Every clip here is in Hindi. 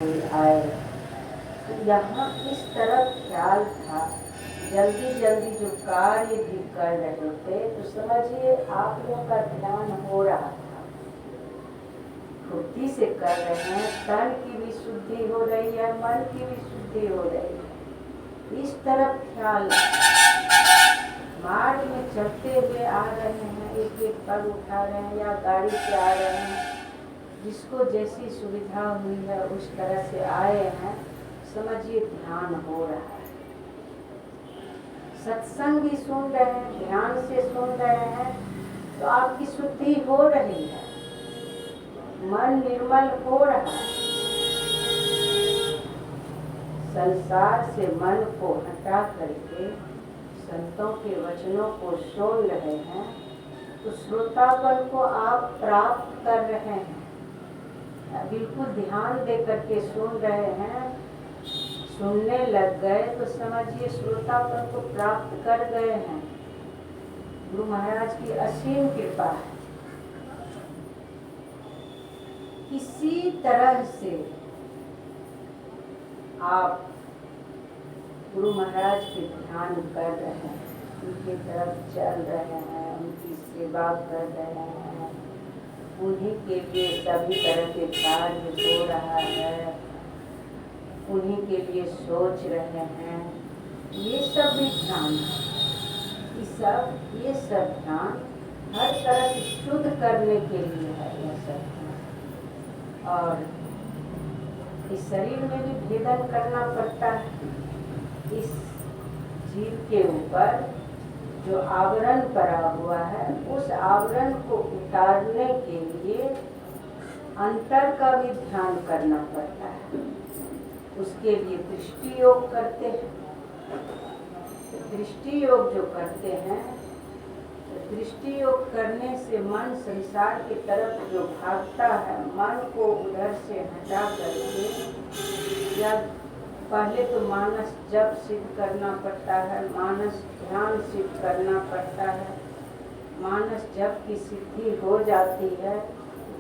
आए तो यहाँ इस तरफ ख्याल था, जल्दी जल्दी जो कार्य भी कर रहे थे तो समझिए आप लोगों का ध्यान हो रहा था, फुर्ती से कर रहे हैं, तन की भी शुद्धि हो रही है, मन की भी शुद्धि हो रही है। इस तरफ ख्याल, मार्ग में चलते हुए आ रहे हैं, एक एक पग उठा रहे हैं या गाड़ी से आ रहे हैं, जिसको जैसी सुविधा हुई है उस तरह से आए हैं, समझिए ध्यान हो रहा है। सत्संग भी सुन रहे हैं, ध्यान से सुन रहे हैं तो आपकी शुद्धि हो रही है, मन निर्मल हो रहा है। संसार से मन को हटा करके संतों के वचनों को सुन रहे हैं तो श्रोतापन को आप प्राप्त कर रहे हैं। बिल्कुल ध्यान दे करके सुन रहे हैं, सुनने लग गए तो समझिए श्रोतापन को प्राप्त कर गए हैं। गुरु महाराज की असीम कृपा है। किसी तरह से आप गुरु महाराज के ध्यान कर रहे हैं, उनकी तरफ चल रहे हैं, उनकी सेवा कर रहे हैं, उन्हीं के लिए सभी तरह के कार्य हो रहा है, उन्हीं के लिए सोच रहे हैं, ये सब भी ध्यान है। ये सब ध्यान हर तरह से शुद्ध करने के लिए है यह सब ध्यान। और इस शरीर में भी भेदन करना पड़ता है। इस जीव के ऊपर जो आवरण पड़ा हुआ है उस आवरण को उतारने के लिए अंतर का भी ध्यान करना पड़ता है। उसके लिए दृष्टि योग करते हैं। दृष्टि योग जो करते हैं, तो दृष्टि योग करने से मन संसार की तरफ जो भागता है, मन को उधर से हटा करके, या पहले तो मानस जप सिद्ध करना पड़ता है, मानस ध्यान सिद्ध करना पड़ता है। मानस जप की सिद्धि हो जाती है,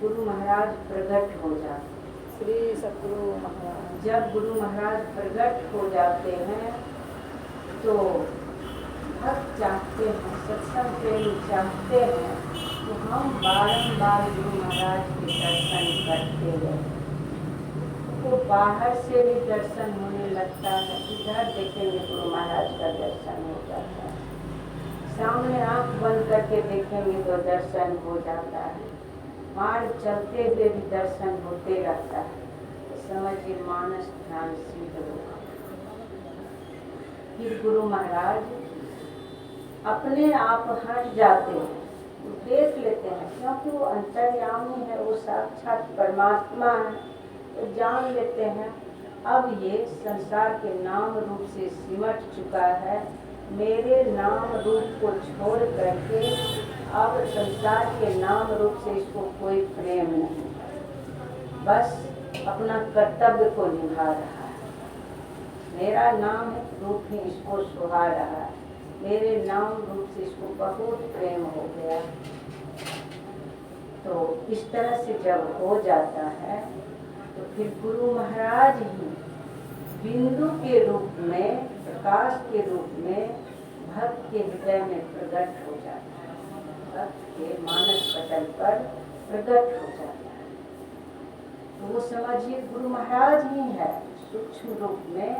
गुरु महाराज प्रकट हो जाते हैं। श्री सतगुरु महाराज जब गुरु महाराज प्रकट हो जाते हैं तो भक्त चाहते हैं, सत्संग प्रेमी चाहते हैं तो हम बारंबार गुरु महाराज के दर्शन करते रहे। तो बाहर से भी दर्शन होने लगता है, इधर देखेंगे गुरु महाराज का दर्शन हो जाता है, सामने आंख बंद करके देखेंगे तो दर्शन हो जाता है, मार्ग चलते हुए भी दर्शन होते रहता है। तो समझिए मानस ध्यान सिद्ध होगा। फिर गुरु महाराज अपने आप हट जाते हैं, देख लेते हैं, क्योंकि वो अंतर्यामी है, वो साक्षात परमात्मा है, तो जान लेते हैं अब ये संसार के नाम रूप से सिमट चुका है, मेरे नाम रूप को छोड़ करके अब संसार के नाम रूप से इसको कोई प्रेम नहीं, बस अपना कर्तव्य को निभा रहा है। मेरा नाम रूप ही इसको सुहा रहा है, मेरे नाम रूप से इसको बहुत प्रेम हो गया। तो इस तरह से जब हो जाता है तो फिर गुरु महाराज ही बिंदु के रूप में, प्रकाश के रूप में भक्त के हृदय में प्रकट हो जाता है, भक्त के मानस पटल पर प्रकट हो जाता है। तो वो समझिए गुरु महाराज ही है, सूक्ष्म रूप में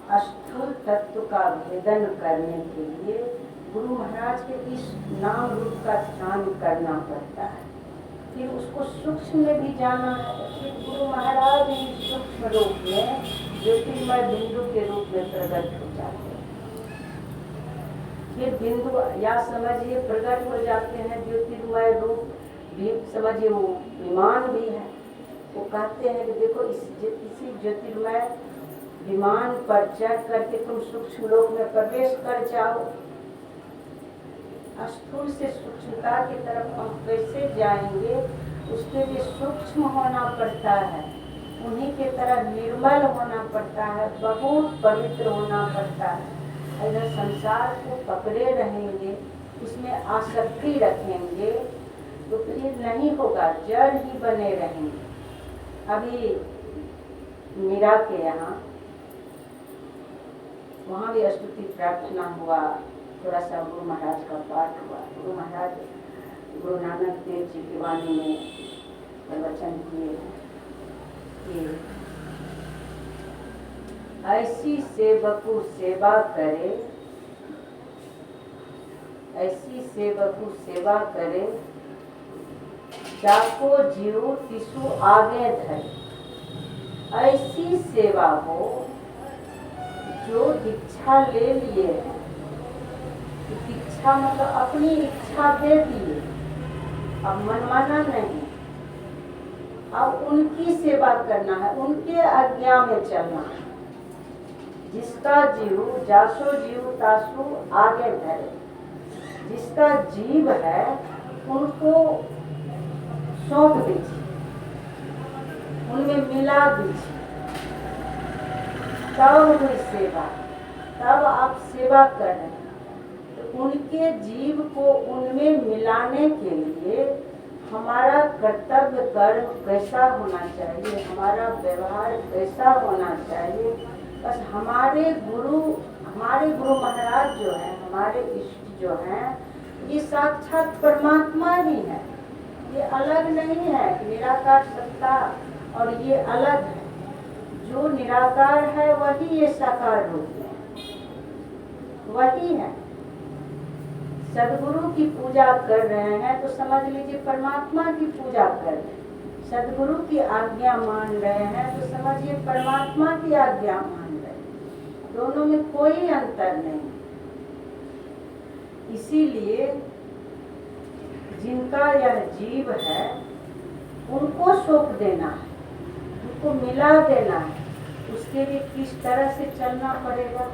स्थूल तत्व का भेदन करने के लिए गुरु महाराज के इस नाम रूप का ध्यान करना पड़ता है। फिर उसको सूक्ष्म में भी जाना है, फिर गुरु महाराज ही सूक्ष्म रूप में ज्योतिर्मय बिंदु के रूप में प्रकट हो जाते हैं। फिर बिंदु या समझिए प्रकट हो जाते हैं, ज्योतिर्मय रूप भी समझिए वो विमान भी है। वो कहते हैं कि देखो इसी ज्योतिर्मय विमान पर चढ़ करके तुम सूक्ष्म लोक में प्रवेश कर जाओ। स्थूल से सूक्ष्मता की तरफ हम कैसे जाएंगे, उसके लिए सूक्ष्म होना पड़ता है, उन्हीं के तरह निर्मल होना पड़ता है, बहुत पवित्र होना पड़ता है। अगर संसार को पकड़े रहेंगे, उसमें आसक्ति रखेंगे तो फिर नहीं होगा, जड़ ही बने रहेंगे। अभी मीरा के यहाँ, वहाँ भी स्तुति प्रार्थना हुआ, थोड़ा सा गुरु महाराज का पाठ हुआ। गुरु महाराज गुरु नानक देव जी की वाणी में प्रवचन किए हैं कि ऐसी सेवकु सेवा करे, ऐसी सेवकु सेवा करे, जाको जीव तिसु आगे धरे। ऐसी सेवा हो जो दीक्षा ले लिए हैं, दीक्षा मतलब अपनी इच्छा दे दिए, अब मनमाना नहीं, अब उनकी सेवा करना है, उनके आज्ञा में चलना है। जिसका जीव जासो जीव तासु आगे धरे, जिसका जीव है उनको सौंप दीजिए, उनमें मिला दीजिए, तब हुई सेवा, तब आप सेवा कर रहे हैं। तो उनके जीव को उनमें मिलाने के लिए हमारा कर्तव्य कर्म कैसा होना चाहिए, हमारा व्यवहार कैसा होना चाहिए, बस हमारे गुरु महाराज जो हैं, हमारे इष्ट जो हैं, ये साक्षात परमात्मा ही है, ये अलग नहीं है। निराकार सत्ता और ये अलग है। जो निराकार है वही ये साकार रूप है, वही है। सदगुरु की पूजा कर रहे हैं तो समझ लीजिए परमात्मा की पूजा कर रहे हैं। सदगुरु की आज्ञा मान रहे हैं तो समझिए परमात्मा की आज्ञा मान रहे हैं। दोनों में कोई अंतर नहीं। इसीलिए जिनका यह जीव है उनको सौंप देना है, उनको मिला देना है। उसके लिए किस तरह से चलना पड़ेगा,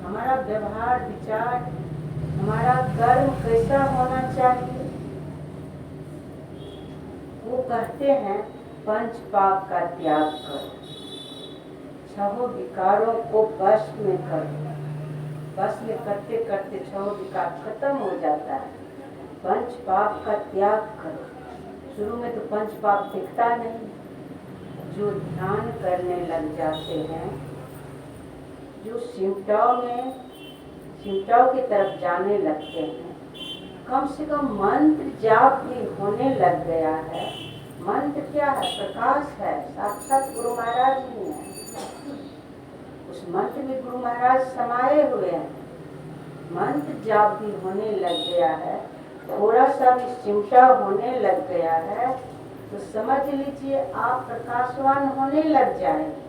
हमारा व्यवहार विचार, हमारा कर्म कैसा होना चाहिए। वो कहते हैं पंच पाप का त्याग करो, छह विकारों को वश में करो। बस में करते करते छह विकार खत्म हो जाता है। पंच पाप का त्याग करो। शुरू में तो पंच पाप दिखता नहीं, जो ध्यान करने लग जाते हैं, जो सिमटाव की तरफ जाने लगते हैं, कम से कम मंत्र जाप भी होने लग गया है। मंत्र क्या है? प्रकाश है, साक्षात गुरु महाराज ही है। उस मंत्र में गुरु महाराज समाये हुए हैं। मंत्र जाप भी होने लग गया है, थोड़ा सा भी सिमटा होने लग गया है, तो समझ लीजिए आप प्रकाशवान होने लग जाएंगे।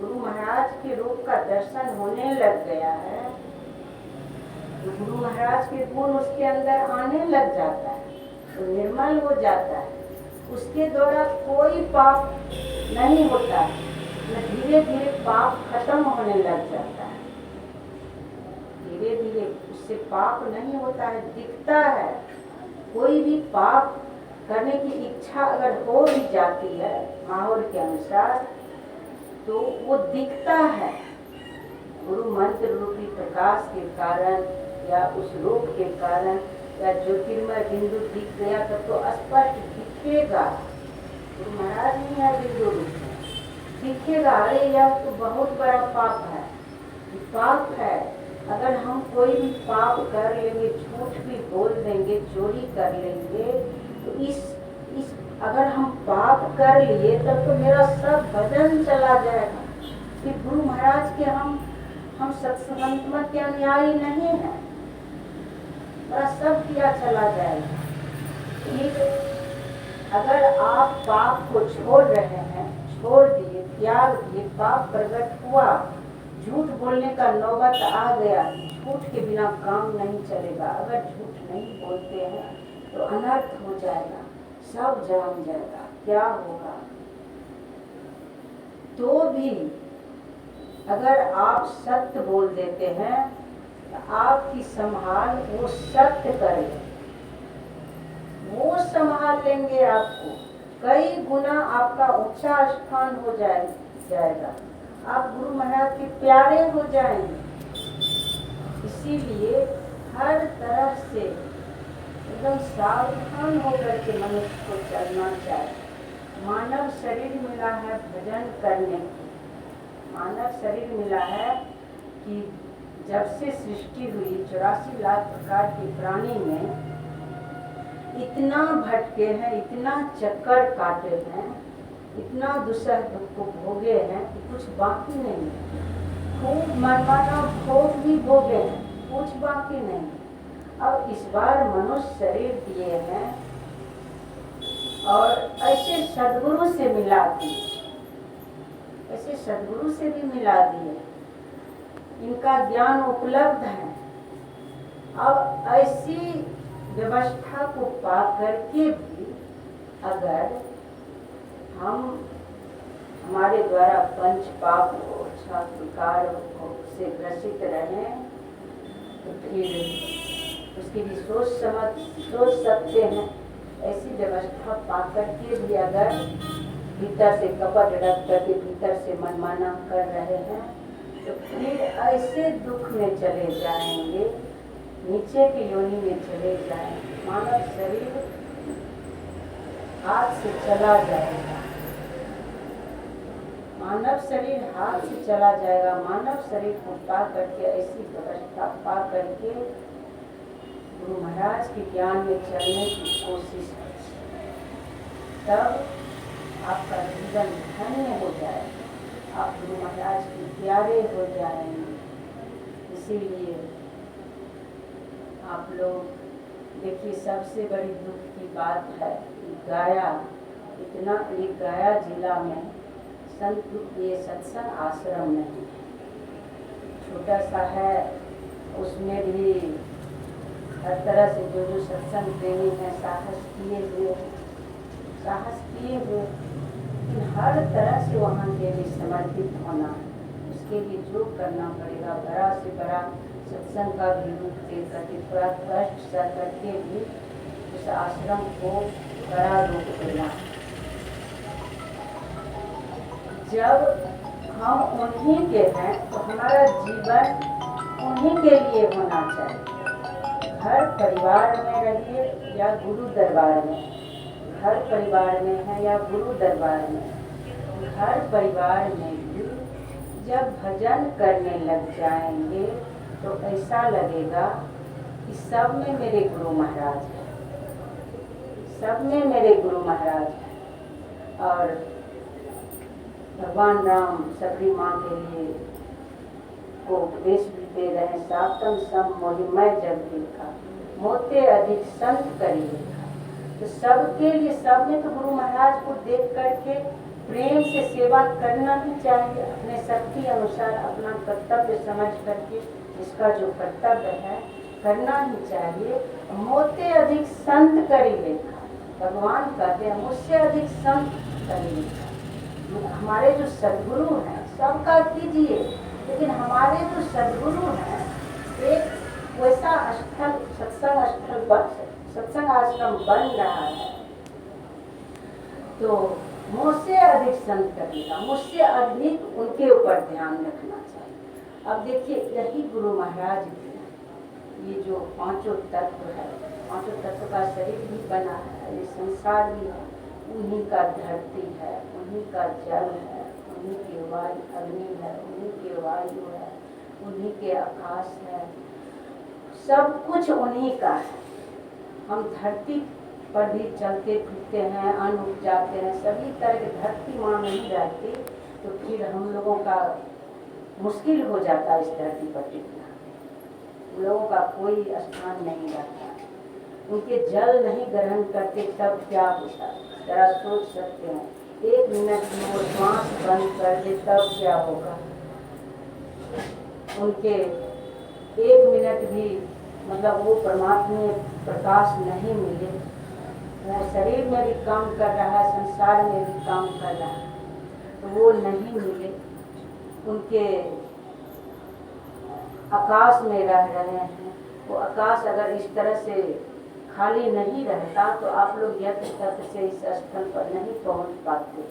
गुरु महाराज के रूप का दर्शन होने लग गया है, तो गुरु महाराज के गुण उसके अंदर आने लग जाता है, तो निर्मल हो जाता है। उसके द्वारा कोई पाप नहीं होता है, धीरे धीरे पाप खत्म होने लग जाता है। धीरे धीरे उससे पाप नहीं होता है, दिखता है। कोई भी पाप करने की इच्छा अगर हो भी जाती है माहौल के अनुसार, तो वो दिखता है। गुरु मंत्र रूपी प्रकाश के कारण या उस रूप के कारण या ज्योतिर्मय बिंदु दिख गया तब तो स्पष्ट दिखेगा। गुरु महाराज नहीं है बिंदु रूप में, दिखेगा अरे यह तो बहुत बड़ा पाप है, पाप है। अगर हम कोई भी पाप कर लेंगे, झूठ भी बोल देंगे, चोरी कर लेंगे, तो इस अगर हम पाप कर लिए तब तो मेरा सब भजन चला जाएगा। फिर गुरु महाराज के हम सत्संग के अनुयायी नहीं हैं, मेरा सब किया चला जाएगा। अगर आप पाप को छोड़ रहे हैं, छोड़ दिए, त्याग दिए, पाप प्रकट हुआ, झूठ बोलने का नौबत आ गया, झूठ के बिना काम नहीं चलेगा। अगर झूठ नहीं बोलते हैं तो अनर्थ हो जाएगा, सब जान जाएगा, क्या होगा। तो भी अगर आप सत्य बोल देते हैं तो आपकी संभाल वो सत्य करें, वो संभाल लेंगे आपको, कई गुना आपका ऊंचा स्थान हो जाएगा, आप गुरु महाराज के प्यारे हो जाएंगे। इसीलिए हर तरह से एकदम सावधान होकर के मनुष्य को चलना चाहिए। मानव शरीर मिला है भजन करने की। मानव शरीर मिला है कि जब से सृष्टि हुई 84 लाख प्रकार के प्राणी में इतना भटके हैं, इतना चक्कर काटे हैं, इतना दुसह दुख को भोगे हैं कि कुछ बाकी नहीं है। खूब मनमाना भोग भी भोगे हैं, कुछ बाकी नहीं। अब इस बार मनुष्य शरीर दिए हैं और ऐसे सद्गुरु से मिला दिए, ऐसे सद्गुरु से भी मिला दिए, इनका ज्ञान उपलब्ध है। अब ऐसी व्यवस्था को पा करके भी अगर हम हमारे द्वारा पंच पाप हो, छह विकार से ग्रसित रहें तो फिर उसकी भी सोच सकते हैं। ऐसी व्यवस्था पा करके भी अगर भीतर से कपट रख करके भीतर से मनमाना कर रहे हैं तो फिर ऐसे दुख में चले जाएंगे, नीचे की योनि में चले जाएंगे। मानव शरीर हाथ से चला जाएगा, मानव शरीर हाथ से चला जाएगा। मानव शरीर को पा करके ऐसी व्यवस्था पा करके गुरु महाराज के ज्ञान में चलने की कोशिश कीजिए, तब आपका जीवन धन्य हो जाएगा, आप गुरु महाराज के प्यारे हो जाएंगे। इसीलिए आप लोग देखिए, सबसे बड़ी दुख की बात है कि गया जिला में संत ये सत्संग आश्रम नहीं है, छोटा सा है। उसमें भी हर तरह से जो सत्संग प्रेमी है साहस किए हुए, लेकिन हर तरह से वहाँ के लिए समर्पित होना है। उसके लिए जो करना पड़ेगा, बड़ा से बड़ा सत्संग का भी रूप दे करके थोड़ा कष्ट सह करके भी उस आश्रम को बड़ा रूप देना। जब हम उन्हीं के हैं तो हमारा जीवन उन्हीं के लिए होना चाहिए। घर परिवार में रहिए या गुरु दरबार में, घर परिवार में है या गुरु दरबार में, घर परिवार में भी जब भजन करने लग जाएंगे तो ऐसा लगेगा कि सब में मेरे गुरु महाराज हैं, सब में मेरे गुरु महाराज हैं। और भगवान राम सबरी माँ के लिए को उपदेश भी दे रहे हैं, सातम सम मोहिमय जब देखा, मोते अधिक संत करी देखा। तो सबके लिए, सब में तो गुरु महाराज को देख करके प्रेम से सेवा करना ही चाहिए, अपने शक्ति अनुसार अपना कर्तव्य समझ करके इसका जो कर्तव्य है करना ही चाहिए। मोते अधिक संत करी देखा, भगवान कहते हैं मुझसे अधिक संत करी देखा। हमारे जो सद्गुरु हैं सबका कीजिए, लेकिन हमारे जो सद्गुरु हैं एक वैसा स्थल सत्संग आश्रम बन रहा है, तो मुझसे अधिक संत करेगा, मुझसे अधिक उनके ऊपर ध्यान रखना चाहिए। अब देखिए, यही गुरु महाराज ये जो पांचों तत्व है, पांचों तत्व का शरीर भी बना है, ये संसार भी है, उन्हीं का धरती है, उन्हीं का जल है, उन्हीं के वायु अग्नि है, उन्हीं के वायु है, उन्हीं के आकाश है, सब कुछ उन्हीं का है। हम धरती पर भी चलते फिरते हैं, अन्न उपजाते हैं, सभी तरह की धरती माँ नहीं रहती तो फिर हम लोगों का मुश्किल हो जाता इस धरती पर टिकना। उन लोगों का कोई स्थान नहीं रहता, उनके जल नहीं ग्रहण करते तब क्या होता, जरा सोच सकते हैं। 1 मिनट में वो श्वास बंद कर दे तब क्या होगा। उनके 1 मिनट भी मतलब वो परमात्मा प्रकाश नहीं मिले, वो शरीर में भी काम कर रहा है, संसार में भी काम कर रहा है, तो वो नहीं मिले। उनके आकाश में रह रहे हैं, वो आकाश अगर इस तरह से खाली नहीं रहता तो आप लोग यत्र तत्र से इस स्थल पर नहीं पहुंच पाते।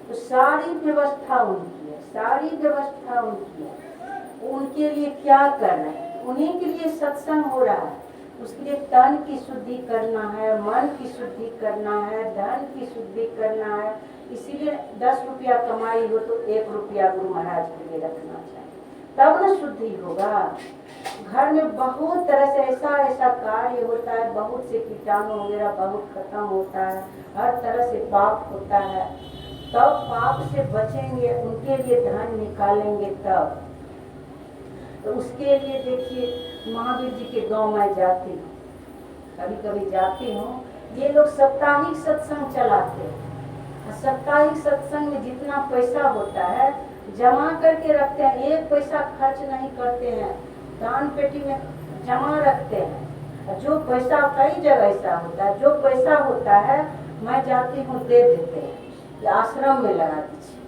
तो सारी व्यवस्था उनकी है, सारी व्यवस्था उनकी है। उनके लिए क्या कर रहे हैं, उन्हीं के लिए सत्संग हो रहा है। उसके लिए तन की शुद्धि करना है, मन की शुद्धि करना है, धन की शुद्धि करना है, इसीलिए 10 रुपया कमाई हो तो 1 रुपया गुरु महाराज के लिए रखना चाहिए, तब न शुद्धि होगा। घर में बहुत तरह से ऐसा ऐसा कार्य होता है, बहुत से कीटाणु वगैरह बहुत खत्म होता है, हर तरह से पाप होता है, तब पाप से बचेंगे, उनके लिए धन निकालेंगे तब। तो उसके लिए देखिए महावीर जी के गांव में जाती हूँ, कभी कभी जाती हूँ, ये लोग साप्ताहिक सत्संग चलाते हैं। साप्ताहिक सत्संग में जितना पैसा होता है जमा करके रखते हैं, एक पैसा खर्च नहीं करते हैं, दान पेटी में जमा रखते हैं। जो पैसा कई जगह ऐसा होता है, जो पैसा होता है मैं जाती हूँ दे देते हैं, आश्रम में लगा दीजिए,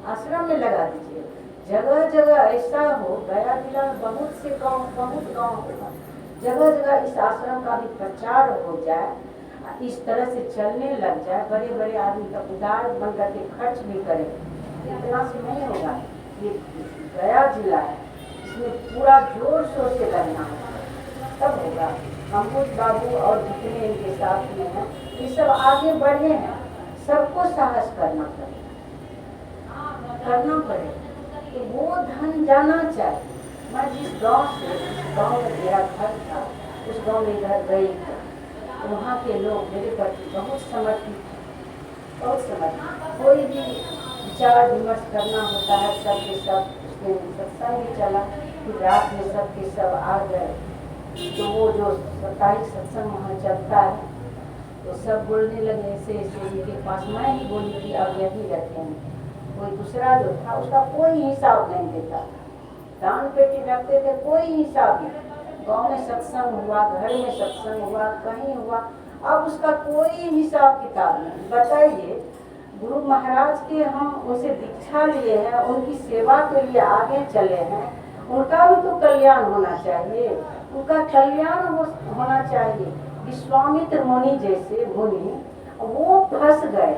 आश्रम में लगा दीजिए। जगह जगह ऐसा हो, गया जिला में बहुत से गाँव, बहुत गाँव होगा, जगह जगह इस आश्रम का भी प्रचार हो जाए, इस तरह से चलने लग जाए, बड़े बड़े आदमी का उदार बन करके खर्च भी करे, इतना से नहीं होगा। ये गया जिला है, इसमें पूरा जोर शोर से लगना है, तब होगा। अंकुश बाबू और जितने इनके साथ में हैं, ये सब आगे बढ़े हैं, सबको साहस करना पड़ेगा, तो वो धन जाना चाहिए। मैं जिस गांव से, उस गांव में मेरा घर था, उस गांव में घर गई थी, तो वहाँ के लोग मेरे प्रति बहुत समर्पित थे, बहुत समर्पित। कोई भी विचार विमर्श करना होता है, सबके सब उसमें सत्संग भी चला, फिर रात में सबके सब आ गए। तो वो जो साप्ताहिक सत्संग वहाँ चलता है, तो सब बोलने लगे ऐसे ऐसे, उनके पास मैं ही बोली कि अब यही रखेंगे। कोई दूसरा जो था उसका कोई हिसाब नहीं देता, दान पेटी रखते थे, कोई हिसाब नहीं। गाँव में सत्संग हुआ, घर में सत्संग हुआ, कहीं हुआ, अब उसका कोई हिसाब किताब नहीं। बताइए, गुरु महाराज के हम उनसे दीक्षा लिए हैं, उनकी सेवा के लिए आगे चले हैं, उनका भी तो कल्याण होना चाहिए, उनका कल्याण होना चाहिए। विश्वामित्र मुनि जैसे मुनि, वो फंस गए,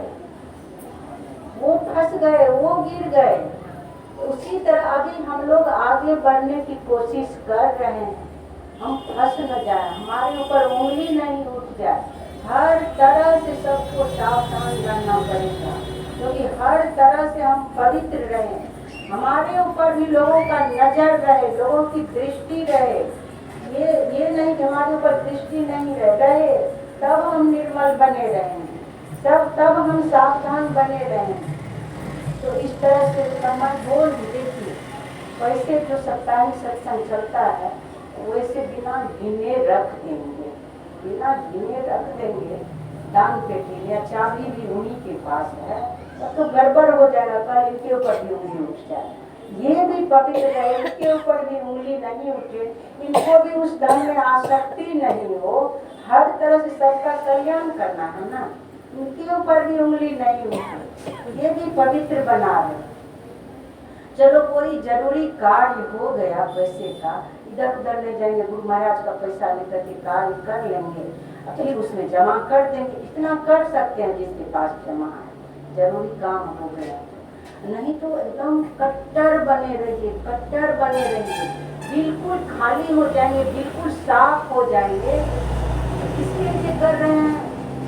वो गिर गए। उसी तरह अभी हम लोग आगे बढ़ने की कोशिश कर रहे हैं, हम फंस न जाए, हमारे ऊपर उंगली नहीं उठ जाए। हर तरह से सबको सावधान रहना पड़ेगा, क्योंकि हर तरह से हम पवित्र रहें, हमारे ऊपर भी लोगों का नजर रहे, लोगों की दृष्टि रहे। ये नहीं कि हमारे ऊपर दृष्टि नहीं रहे, तब हम निर्मल बने रहेंगे, तब हम सावधान बने रहेंगे। तो इस तरह से समय बोल देखिए, वैसे जो साप्ताहिक सत्संग चलता है वैसे बिना गिने रख देंगे, बिना गिने रख देंगे। दान पेटी या चाबी भी उन्हीं के पास है, तो गड़बड़ हो जाएगा, कल इनके ऊपर भी उंगली उठ जाए। ये भी पवित्र रहे, इनके ऊपर भी उंगली नहीं उठे, इनको भी उस धन में आसक्ति नहीं हो, हर तरह से सबका कल्याण करना है ना, इनके ऊपर भी उंगली नहीं उठे, ये भी पवित्र बना रहे। चलो कोई जरूरी कार्य हो गया पैसे का, इधर उधर ले जाएंगे, गुरु महाराज का पैसा लेकर के कार्य कर लेंगे, फिर उसमें जमा कर देंगे, इतना कर सकते हैं जिसके पास जमा है, जरूरी काम हो गया। नहीं तो एकदम कट्टर बने रहिए, कट्टर बने रहिए, बिल्कुल खाली हो जाएंगे, बिल्कुल साफ हो जाएंगे। इसके लिए कर रहे हैं,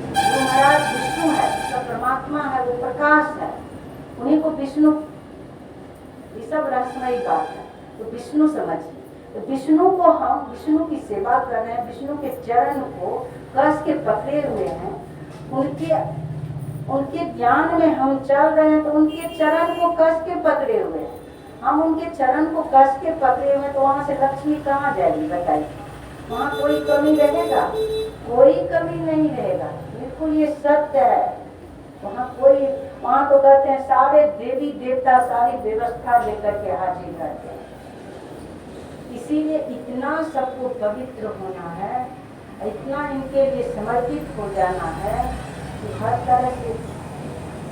गुरु महाराज विष्णु है, उसका परमात्मा है, वो प्रकाश है, उन्हीं को विष्णु, ये सब रहस्यमयी बात है। तो विष्णु समझिए, तो विष्णु को हम विष्णु की सेवा कर रहे हैं, विष्णु के चरण को कस के पकड़े हुए हैं, उनके ज्ञान में हम चल रहे हैं, तो उनके चरण को कस के पकड़े हुए हैं, हम उनके चरण को कस के पकड़े हुए, तो वहाँ से लक्ष्मी कहाँ जाएगी बताइए? वहाँ कोई कमी रहेगा? कोई कमी नहीं रहेगा, बिल्कुल ये सत्य है। वहाँ तो कहते हैं सारे देवी देवता सारी व्यवस्था लेकर के हाजिर रहते हैं। इसीलिए इतना सबको पवित्र होना है, इतना इनके लिए समर्पित हो जाना है कि हर तरह से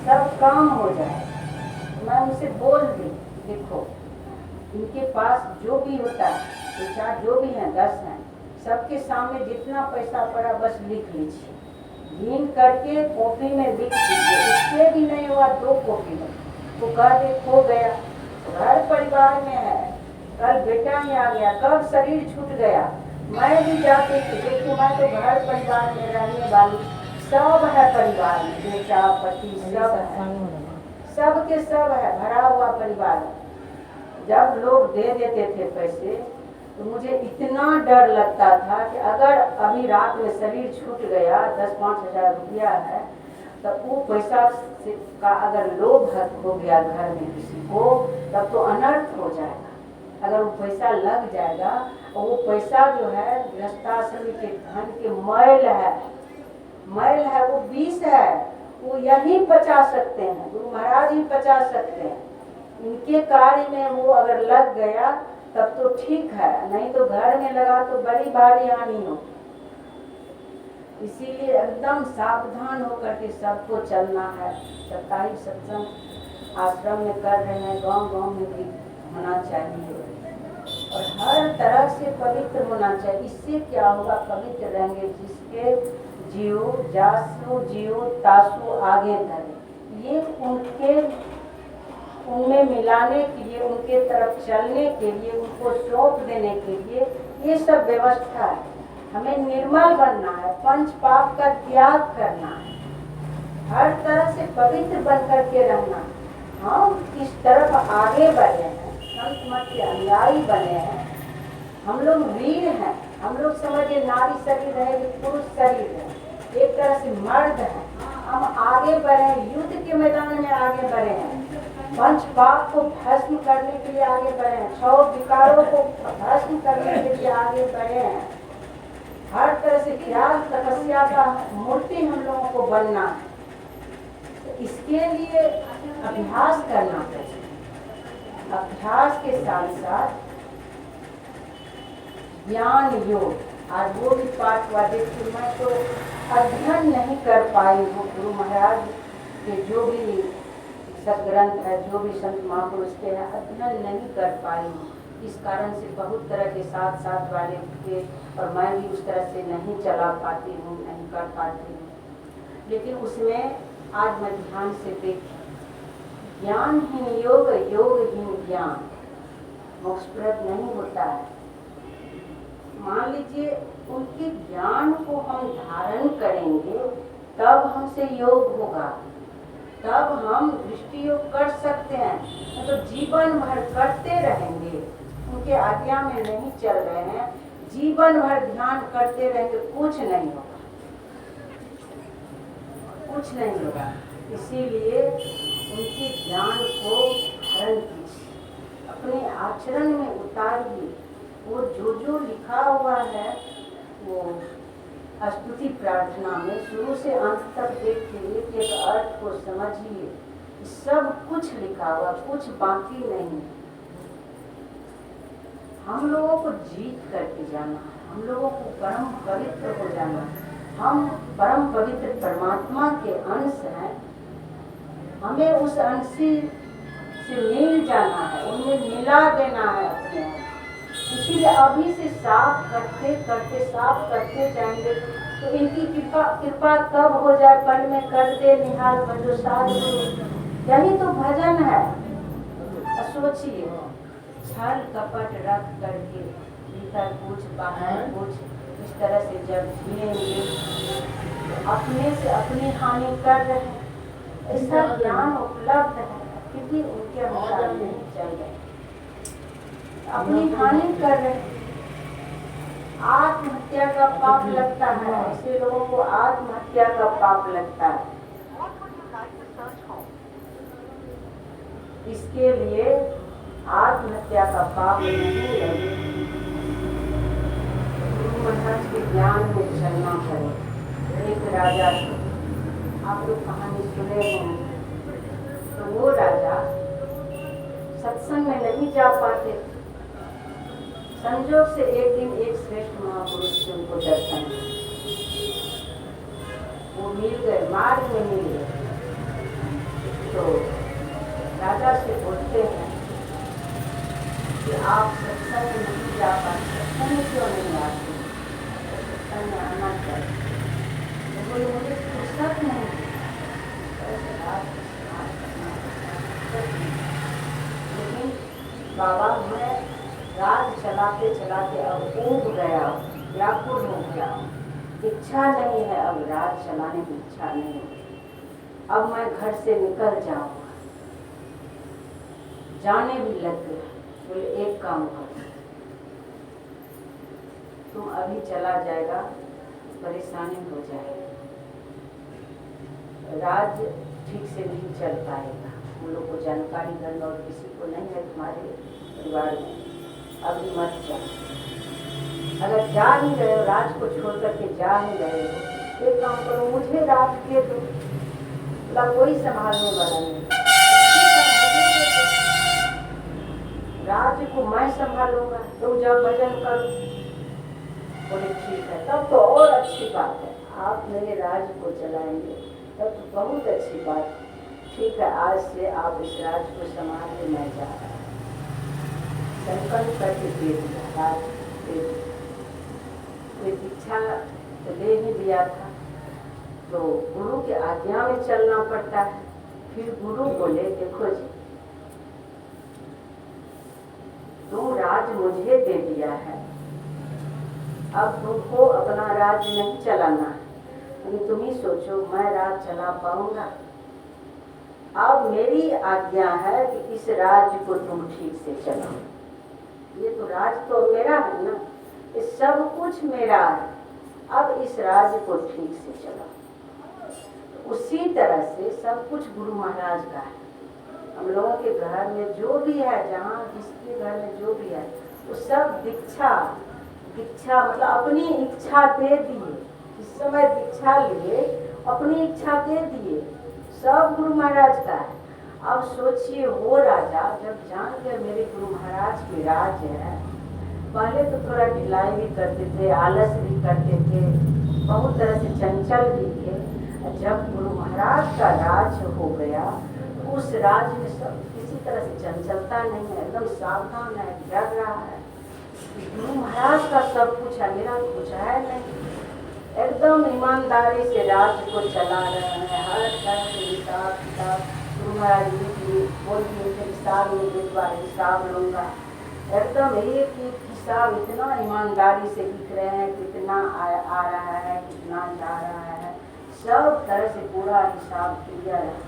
सब काम हो जाए। मैं उनसे बोल दी, देखो इनके पास जो भी होता है, तो चार जो भी हैं 10 हैं, सबके सामने जितना पैसा पड़ा बस लिख लीजिए, गिन करके कॉपी में लिख दीजिए। इससे भी नहीं हुआ 2 कॉपी में, तो कह दे खो गया, घर परिवार में है, कल बेटा ही आ गया, कब शरीर छूट गया। मैं भी जाती थी, देखिए मैं तो घर परिवार में रहने वाली, सब है परिवार में, बेटा पति सब है, सब के सब है, भरा हुआ परिवार है। जब लोग दे देते थे पैसे तो मुझे इतना डर लगता था कि अगर अभी रात में शरीर छूट गया, 10-5 हज़ार रुपया है, तो वो पैसा का अगर लोभ हो गया घर में किसी को, तब तो अनर्थ हो जाएगा। अगर वो पैसा लग जाएगा और वो पैसा जो है गृहस्थाश्रम के धन के मैल है, वो विष है, वो यही बचा सकते हैं, गुरु महाराज ही बचा सकते हैं। इनके कार्य में वो अगर लग गया तब तो ठीक है, नहीं तो घर में लगा तो बड़ी भारी हानि हो। इसीलिए एकदम सावधान होकर के सबको चलना है। साप्ताहिक सत्संग आश्रम में कर रहे हैं, गांव-गांव में भी होना चाहिए और हर तरह से पवित्र होना चाहिए। इससे क्या होगा, पवित्र रहेंगे। जिसके जियो जासु जियो तासु आगे धरे, ये उनमें मिलाने के लिए, उनके तरफ चलने के लिए, उनको सौंप देने के लिए ये सब व्यवस्था है। हमें निर्मल बनना है, पंच पाप का त्याग करना है, हर तरह से पवित्र बन करके रहना। हम इस तरफ आगे बढ़े हैं, संत मत के अनुयायी बने हैं, हम लोग वीर हैं। हम लोग समझिए नारी शरीर है, पुरुष शरीर है, एक तरह से मर्द है। हम आगे बढ़े, युद्ध के मैदान में आगे बढ़े हैं, पंच पाप को भस्म करने के लिए आगे बढ़े हैं, 6 विकारों को भस्म करने के लिए आगे बढ़े हैं। हर तरह से त्याग तपस्या का मूर्ति हम लोगों को बनना है। तो इसके लिए अभ्यास करना चाहिए। अभ्यास के साथ साथ ज्ञान योग। आज वो भी पाठ हुआ, देखिए मैं तो अध्ययन नहीं कर पाई हूँ गुरु महाराज के जो भी सदग्रंथ है, जो भी संत महापुरुष के हैं, अध्ययन नहीं कर पाई हूँ। इस कारण से बहुत तरह के साथ वाले थे और मैं भी उस तरह से नहीं चला पाती हूँ, नहीं कर पाती हूँ। लेकिन उसमें आज मैं ध्यान से देखी, ज्ञानहीन योग, योगहीन ज्ञान मोक्षप्रद नहीं होता है। मान लीजिए उनके ज्ञान को हम धारण करेंगे तब हमसे योग होगा, तब हम दृष्टि योग कर सकते हैं। तो जीवन भर करते रहेंगे, उनके आज्ञा में नहीं चल रहे हैं, जीवन भर ध्यान करते रहेंगे, कुछ नहीं होगा, कुछ नहीं होगा। इसीलिए उनके ज्ञान को धारण कीजिए, अपने आचरण में उतारिए। वो जो लिखा हुआ है वो स्तुति प्रार्थना में शुरू से अंत तक देखिए, एक अर्थ को समझिए। सब कुछ लिखा हुआ, कुछ बाकी नहीं। हम लोगों को जीत करके जाना है, हम लोगों को परम पवित्र हो जाना है। हम परम पवित्र परमात्मा के अंश हैं, हमें उस अंश से मिल जाना है, उनमें मिला देना है अपने आप। इसीलिए अभी से साफ करते जाएंगे तो इनकी कृपा कब हो जाए, पल में कर दे निहाल बंधु साधु। यही तो भजन है। सोचिए, छल कपट रख करके भीतर कुछ बाहर कुछ, इस तरह से जब जिएंगे तो अपने से अपनी हानि कर रहे हैं। ऐसा ज्ञान उपलब्ध है, क्योंकि उनके अनुसार नहीं चल रहे, अपनी हानि कर रहे हैं। आत्महत्या का पाप लगता है, ऐसे लोगों को आत्महत्या का पाप लगता है। इसके लिए आत्महत्या का पाप नहीं लगे, गुरु महाराज के ज्ञान में चलना पड़े। एक राजा थे, आप लोग कहानी सुने होंगे। तो वो राजा सत्संग में नहीं जा पाते। संजोग से एक दिन एक श्रेष्ठ महापुरुष से उनको दर्शन, वो मिल गए, मार्ग में मिल गए। तो राजा से बोलते हैं कि आप सत्संग में नहीं जा पाते, सत्संग में क्यों नहीं आते, सत्संग में आना चाहिए। तो बोले मुझे फुर्सत नहीं। लेकिन बाबा मैं रात चलाते चलाते अब ऊब गया, व्याकुल हो गया, इच्छा नहीं है, अब राज चलाने की इच्छा नहीं है। अब मैं घर से निकल जाऊंगा। जाने भी लग गया। बोले एक काम करो, तुम अभी चला जाएगा परेशानी हो जाएगी, राज ठीक से नहीं चल पाएगा। हम लोग को जानकारी करना और किसी को नहीं है तुम्हारे परिवार में, अभी मत जाओ। अगर जा ही गए हो, राज को छोड़ करके जा ही गए हो, एक काम करो, मुझे राज दे दो, कोई संभालने वाला नहीं, राज को मैं संभालूंगा, तुम जाओ भजन करो। बोले ठीक है, तब तो और अच्छी बात है, आप मेरे राज को चलाएंगे, तब तो बहुत अच्छी बात। ठीक है, आज से आप इस राज को संभाल के मैं जा रहा हूँ। संकल्प करके दे दिया, राज दे दिया। कोई दीक्षा तो ले ही दिया था, तो गुरु की आज्ञा में चलना पड़ता है। फिर गुरु बोले देखो जी, तुम राज मुझे दे दिया है, अब तुमको अपना राज नहीं चलाना है, तुम ही सोचो मैं राज चला पाऊंगा। अब मेरी आज्ञा है कि इस राज को तुम ठीक से चलाओ। ये तो राज तो मेरा है ना, ये सब कुछ मेरा है, अब इस राज को ठीक से चलाओ। उसी तरह से सब कुछ गुरु महाराज का है। हम लोगों के घर में जो भी है, जहाँ जिसके घर में जो भी है, वो सब दीक्षा मतलब अपनी इच्छा दे दिए। इस समय दीक्षा लिए अपनी इच्छा दे दिए, सब गुरु महाराज का है। अब सोचिए वो राजा जब जान गए मेरे गुरु महाराज के राज है, पहले तो थोड़ा ढिलाई भी करते थे, आलस भी करते थे, बहुत तरह से चंचल भी थे। जब गुरु महाराज का राज हो गया, उस राज में सब किसी तरह से चंचलता नहीं है, एकदम सावधान है, डर रहा है। गुरु महाराज का सब कुछ है, मेरा कुछ है नहीं। एकदम ईमानदारी से राज को चला रहे हैं, हर तरह से हिसाब किताब। गुरु महाराज जी बोल दिए थे हिसाब में एक बार हिसाब लूंगा, एकदम एक हिसाब इतना ईमानदारी से लिख रहे हैं, कितना आ रहा है, कितना जा रहा है, सब तरह से पूरा हिसाब क्लियर है।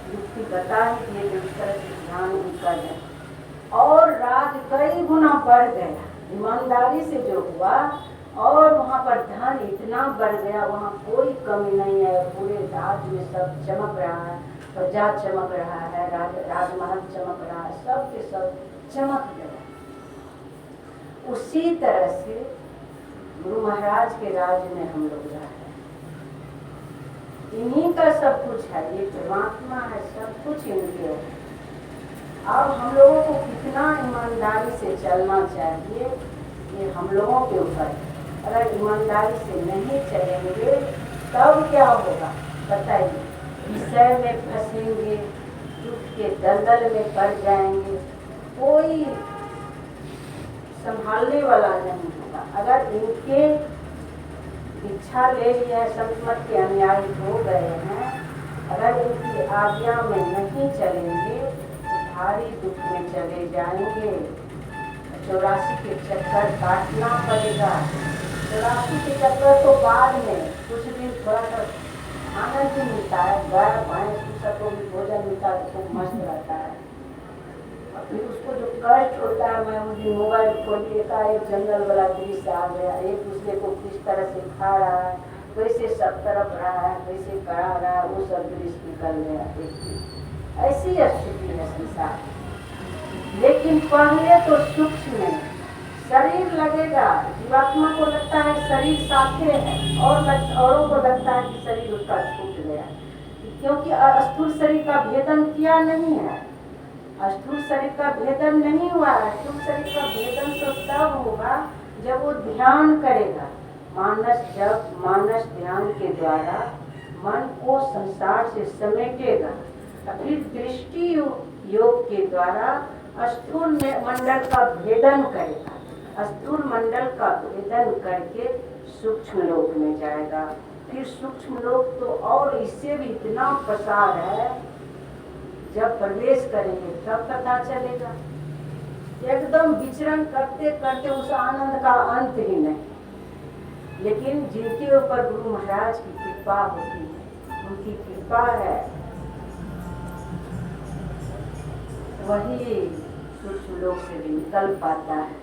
युक्ति बता ही दिए कि उस तरह से ध्यान भी कर दें। और राज कई गुना बढ़ गया, ईमानदारी से जो हुआ, और वहाँ पर धन इतना बढ़ गया, वहाँ कोई कमी नहीं है। पूरे राज में सब चमक रहा है, प्रजा चमक रहा है, राजमहल चमक रहा है, सब के सब चमक गया। उसी तरह से गुरु महाराज के राज में हम लोग रहे, इन्हीं का सब कुछ है, ये परमात्मा है, सब कुछ इनके है। अब हम लोगों को कितना ईमानदारी से चलना चाहिए, ये हम लोगों के ऊपर है। अगर ईमानदारी से नहीं चलेंगे तब क्या होगा बताइए, विषय में फंसेंगे, दुख के दलदल में पड़ जाएंगे, कोई संभालने वाला नहीं होगा। अगर इनके दीक्षा ले लिया, संतमत के अनुयायी हो गए हैं, अगर इनकी आज्ञा में नहीं चलेंगे तो भारी दुख में चले जाएंगे। 84 के चक्कर काटना पड़ेगा। 84 के चक्कर तो बाद में कुछ दिन थोड़ा सा आनंद भी मिलता है, गाय भैंस सबको भी भोजन मिलता है तो खूब मस्त रहता है। और फिर उसको जो कष्ट होता है, मैं उस दिन मोबाइल खोलिए का एक जंगल वाला दृश्य आ गया, एक दूसरे को किस तरह से खा रहा है, कैसे सब तरफ रहा है, कैसे करा रहा है, वो सब दृश्य निकल गया। ऐसी स्थिति है संसार। लेकिन पहले तो सूक्ष्म में शरीर लगेगा, जीवात्मा को लगता है शरीर साथे है, और औरों को लगता है कि शरीर उसका छूट गया, क्योंकि स्थूल शरीर का भेदन किया नहीं है। स्थूल शरीर का भेदन नहीं हुआ है। स्थूल शरीर का भेदन तो तब होगा जब वो ध्यान करेगा, जब मानस ध्यान के द्वारा मन को संसार से समेटेगा, फिर दृष्टि योग के द्वारा स्थूल मंडल का भेदन करेगा। स्थूल मंडल का भेदन करके सूक्ष्म लोक में जाएगा। फिर सूक्ष्म लोक तो और इससे भी इतना प्रसार है, जब प्रवेश करेंगे तब पता चलेगा। एकदम विचरण करते करते उस आनंद का अंत ही नहीं। लेकिन जिनके ऊपर गुरु महाराज की कृपा होती है, उनकी कृपा है, वही सूक्ष्म लोक से भी निकल पाता है।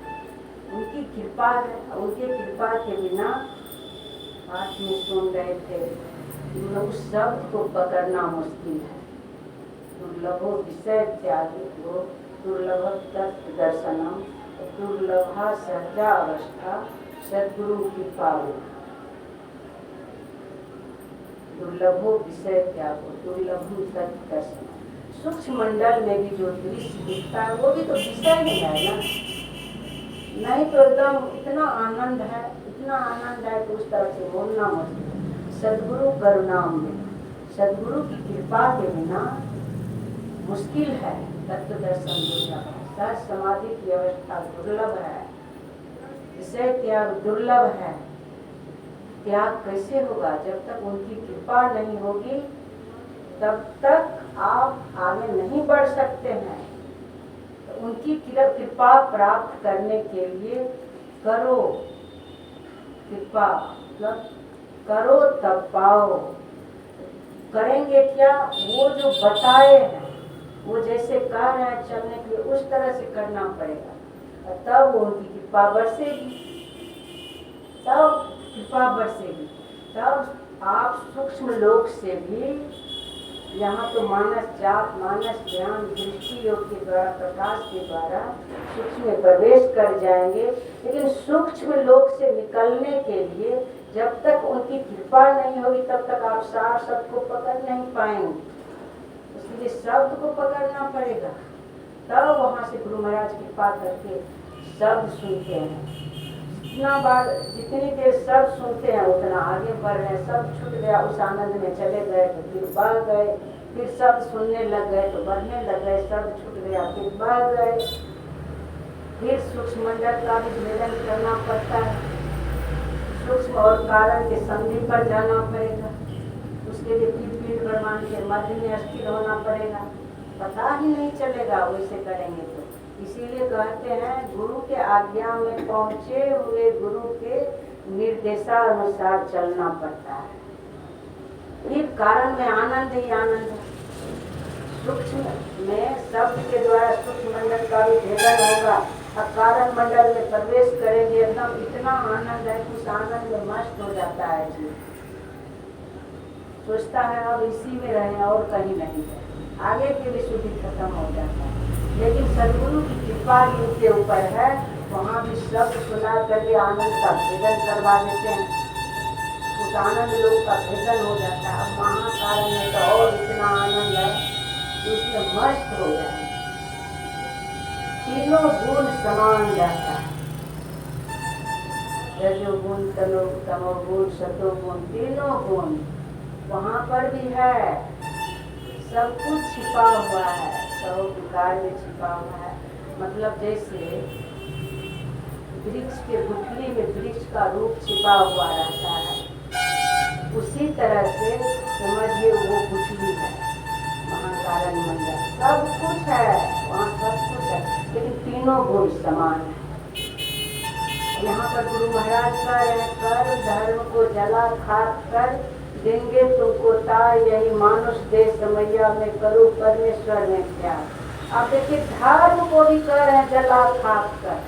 उनकी कृपा है, उनके कृपा के बिना पाठ में सुन रहे थे, उस शब्द को पकड़ना मुश्किल है। दुर्लभो विषय त्यागो दुर्लभ तत्व दर्शनम दुर्लभा सहजा अवस्था सद्गुरु कृपा। दुर्लभो विषय त्यागो दुर्लभो तत्व दर्शनम। सूक्ष्म मंडल में भी जो दृश्य दिखता है वो भी तो विषय ही है ना, नहीं तो एकदम इतना आनंद है, इतना आनंद है कि उस तरह से बोलना मुश्किल। सद्गुरु करुणामृत, सद्गुरु की कृपा के बिना मुश्किल है। तत्व दर्शन दुर्लभ है, सहज समाधि की अवस्था दुर्लभ है, विषय त्याग दुर्लभ है। त्याग कैसे होगा? जब तक उनकी कृपा नहीं होगी तब तक आप आगे नहीं बढ़ सकते हैं। तो उनकी कृपा प्राप्त करने के लिए करो कृपा, मतलब करो तब पाओ। करेंगे क्या? वो जो बताए हैं, वो जैसे कह रहे हैं चलने के लिए, उस तरह से करना पड़ेगा और तब उनकी कृपा बरसेगी, तब कृपा बरसेगी। तब आप सूक्ष्म लोक से भी, यहाँ तो मानस जाप, मानस ज्ञान, दृष्टि योग के द्वारा, प्रकाश के द्वारा सूक्ष्म में प्रवेश कर जाएंगे। लेकिन सूक्ष्म लोक से निकलने के लिए जब तक उनकी कृपा नहीं होगी तब तक आप सार शब्द को पकड़ नहीं पाएंगे। इसलिए शब्द को पकड़ना पड़ेगा, तब वहाँ से गुरु महाराज कृपा करके शब्द सुनते हैं। जितना बार, जितनी देर शब्द सुनते हैं उतना आगे बढ़ रहे हैं। सब छूट गया, उस आनंद में चले गए तो फिर बढ़ गए, फिर शब्द सुनने लग गए तो बढ़ने लग गए, शब्द छूट गया फिर बढ़ गए। फिर सूक्ष्म मंडल का भी भेदन करना पड़ता है, सूक्ष्म और कारण के संधि पर जाना पड़ेगा। उसके लिए फिर पिंड ब्रह्मांड के मध्य में स्थिर होना पड़ेगा, पता ही नहीं चलेगा वैसे करेंगे तो। इसीलिए कहते हैं गुरु के आज्ञा में पहुँचे हुए गुरु के निर्देशानुसार चलना पड़ता है। फिर कारण में आनंद ही आनंद है। सूक्ष्म में शब्द के द्वारा सूक्ष्म मंडल का भी भेदन होगा और कारण मंडल में प्रवेश करेंगे, एकदम इतना आनंद है कि उस आनंद में मस्त हो जाता है जीव, सोचता है अब इसी में रहें और कहीं नहीं है, आगे की भी शुद्धि खत्म हो जाता है। लेकिन सद्गुरु की कृपा जिनके ऊपर है वहाँ भी शब्द सुना करके आनंद का भेदन करवा देते हैं, उस आनंद लोग का भेदन हो जाता है। अब महाकारण में तो और इतना आनंद है कि उसमें मस्त हो जाए, तीनों गुण समान रहता है, रजोगुण, तमोगुण, सतोगुण, तीनों गुण वहाँ पर भी है। सब कुछ छिपा हुआ है, सब विकार में छिपा हुआ है। मतलब जैसे वृक्ष के गुठली में वृक्ष का रूप छिपा हुआ रहता है, उसी तरह से समझिए वो गुठली है महाकारण मंडल, सब कुछ है वहाँ, सब कुछ है, लेकिन तीनों गुण समान है। यहाँ पर गुरु महाराज कह रहे हैं, कर धर्म को जला खाक कर देंगे तुमको तार, यही मानुष दे समैया में करो परमेश्वर में प्यार। आप देखिए धर्म को भी कह रहे हैं जला खाक कर,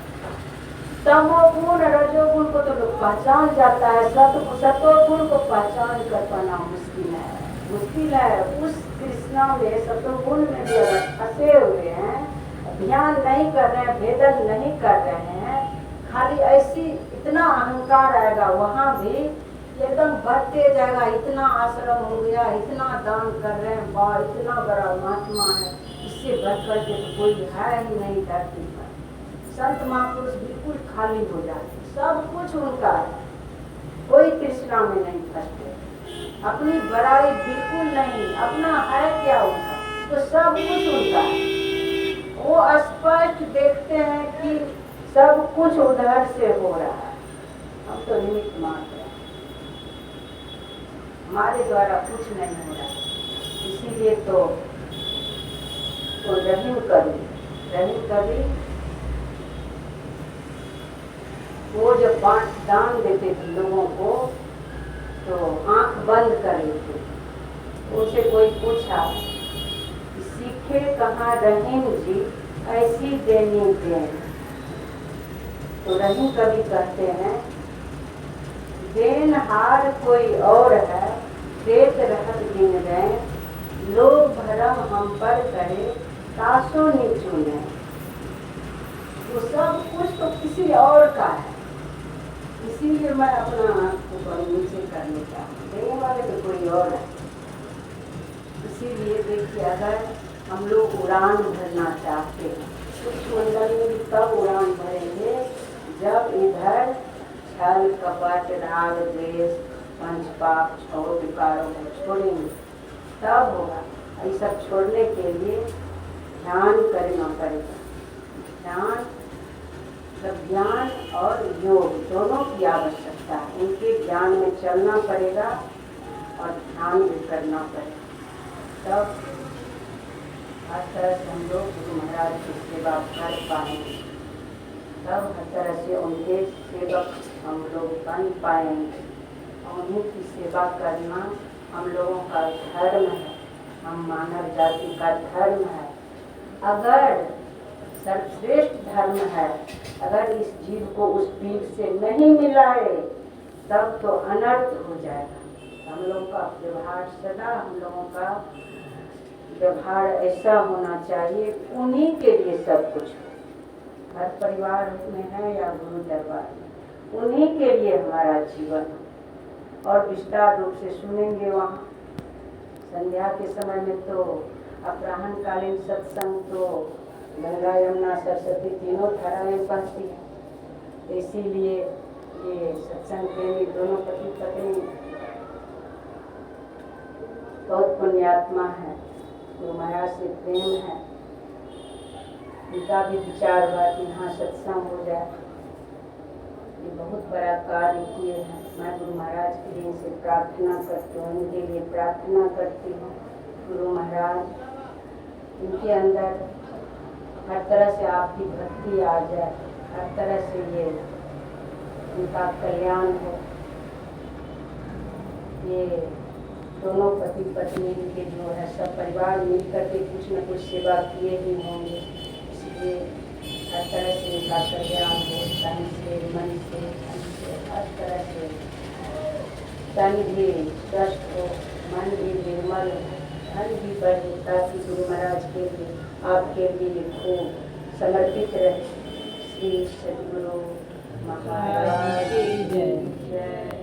तमोगुण रजोगुण को तो लोग पहचान जाता है, सतोगुण को पहचान कर पाना मुश्किल है, मुश्किल है। उस कृष्णा में सतोगुण में भी अगर फंसे हुए हैं, ध्यान नहीं कर रहे हैं, भेदन नहीं कर रहे हैं, खाली ऐसी इतना अहंकार आएगा, वहाँ भी एकदम बढ़ते जाएगा। इतना आश्रम हो गया, इतना दान कर रहे हैं, वाह इतना बड़ा महात्मा है, इससे बढ़कर के तो कोई है ही नहीं धरती पर। संत महापुरुष बिल्कुल खाली हो जाते, सब कुछ उनका है, कोई तृष्णा में नहीं फंसते, अपनी बड़ाई बिल्कुल नहीं, अपना है क्या उनका, तो सब कुछ उनका है। वो स्पष्ट देखते हैं कि सब कुछ उधर से हो रहा है, हम तो निमित्त मात्र हैं, हमारे द्वारा कुछ नहीं हो रहा। इसीलिए तो रहीम कवि वो जब दान देते थे लोगों को तो आंख बंद कर लेते। उनसे कोई पूछा कि सीखे कहाँ रहीम जी ऐसी देनी देन। तो रहीम कवि कहते हैं देनहार कोई और है देत रहत दिन रैन, लोग भरम हम पर करे तासो नीचू ने। वो सब कुछ तो किसी और का है, इसीलिए मैं अपना आँख ऊपर नीचे कर लेता हूँ, देने वाले तो कोई और है। इसीलिए देखिए अगर हम लोग उड़ान भरना चाहते हैं कुछ मंडल में तब उड़ान भरेंगे जब इधर छल कपट राग द्वेष पंचपाप छो विकारों को छोड़ेंगे तब होगा। ये सब छोड़ने के लिए ध्यान करना पड़ेगा। ध्यान मतलब ज्ञान और योग दोनों की आवश्यकता है। उनके ज्ञान में चलना पड़ेगा और ध्यान भी करना पड़ेगा, तब हर तरह से हम लोग गुरु महाराज की सेवा कर पाएंगे, तब हर तरह से उनके सेवक हम लोग बन पाएंगे। और उन्हीं की सेवा करना हम लोगों का धर्म है, हम मानव जाति का धर्म है। अगर सर्वश्रेष्ठ धर्म है, अगर इस जीव को उस पीर से नहीं मिलाए तब तो अनर्थ हो जाएगा। हम लोगों का व्यवहार सदा हम लोगों का व्यवहार ऐसा होना चाहिए उन्हीं के लिए सब कुछ हो। घर परिवार में है या गुरु दरबार में, उन्हीं के लिए हमारा जीवन हो। और विस्तार रूप से सुनेंगे वहाँ संध्या के समय में। तो अपराह्न कालीन सत्संग तो गंगा यमुना सरस्वती तीनों धाराएं बहती है, इसीलिए ये सत्संग प्रेमी दोनों पति पत्नी बहुत पुण्यात्मा है, गुरु महाराज से प्रेम है। उनका भी विचार हुआ कि यहाँ सत्संग हो जाए, ये बहुत बड़ा कार्य किए हैं। मैं गुरु महाराज के लिए से प्रार्थना करती हूँ, उनके लिए प्रार्थना करती हूँ। गुरु महाराज इनके अंदर हर तरह से आपकी भक्ति आ जाए, हर तरह से ये उनका कल्याण हो। ये दोनों पति पत्नी के जो है सब परिवार मिल करके कुछ न कुछ सेवा किए ही होंगे, इसलिए हर तरह से इनका कल्याण हो, तन से मन से धन से हर तरह से। तन भी स्वस्थ हो, मन भी निर्मल हो, धन भी बढ़े, ताकि गुरु महाराज के लिए आपके लिए खूब समर्पित रहे। श्री सद्गुरु महाराज की जय।